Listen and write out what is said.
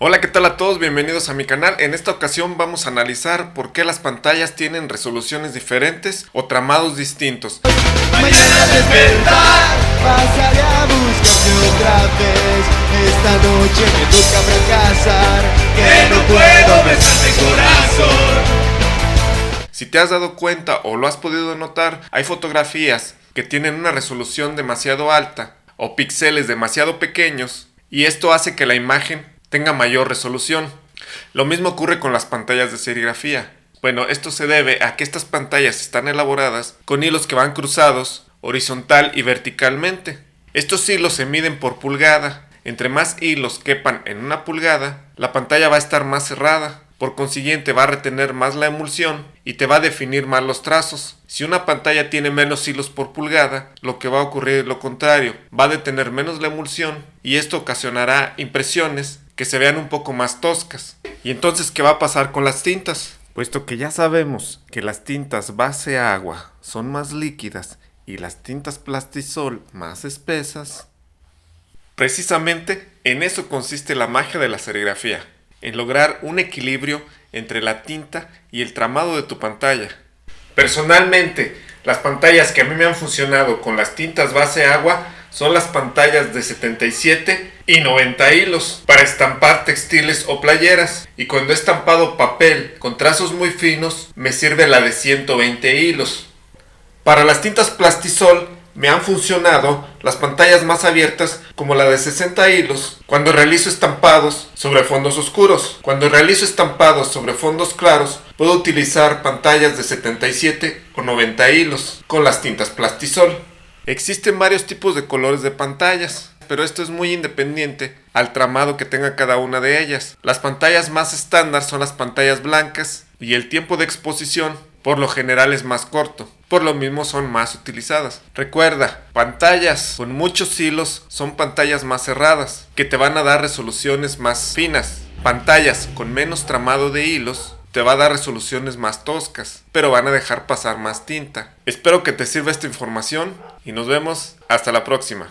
Hola, ¿qué tal a todos? Bienvenidos a mi canal. En esta ocasión vamos a analizar por qué las pantallas tienen resoluciones diferentes o tramados distintos. Mañana al despertar pasaré a buscarte otra vez. Esta noche me toca fracasar, que no puedo besarte el corazón. Si te has dado cuenta o lo has podido notar, hay fotografías que tienen una resolución demasiado alta o píxeles demasiado pequeños y esto hace que la imagen tenga mayor resolución. Lo mismo ocurre con las pantallas de serigrafía. Bueno, esto se debe a que estas pantallas están elaboradas con hilos que van cruzados horizontal y verticalmente. Estos hilos se miden por pulgada. Entre más hilos quepan en una pulgada, la pantalla va a estar más cerrada. Por consiguiente va a retener más la emulsión y te va a definir más los trazos. Si una pantalla tiene menos hilos por pulgada, lo que va a ocurrir es lo contrario, va a detener menos la emulsión y esto ocasionará impresiones que se vean un poco más toscas. ¿Y entonces qué va a pasar con las tintas? Puesto que ya sabemos que las tintas base agua son más líquidas y las tintas plastisol más espesas, precisamente en eso consiste la magia de la serigrafía. En lograr un equilibrio entre la tinta y el tramado de tu pantalla. Personalmente, las pantallas que a mí me han funcionado con las tintas base agua son las pantallas de 77 y 90 hilos para estampar textiles o playeras, y cuando he estampado papel con trazos muy finos me sirve la de 120 hilos. Para las tintas plastisol me han funcionado las pantallas más abiertas como la de 60 hilos cuando realizo estampados sobre fondos oscuros. Cuando realizo estampados sobre fondos claros puedo utilizar pantallas de 77 o 90 hilos con las tintas plastisol. Existen varios tipos de colores de pantallas, pero esto es muy independiente al tramado que tenga cada una de ellas. Las pantallas más estándar son las pantallas blancas y el tiempo de exposición por lo general es más corto. Por lo mismo son más utilizadas. Recuerda, pantallas con muchos hilos son pantallas más cerradas, que te van a dar resoluciones más finas. Pantallas con menos tramado de hilos te va a dar resoluciones más toscas, pero van a dejar pasar más tinta. Espero que te sirva esta información y nos vemos hasta la próxima.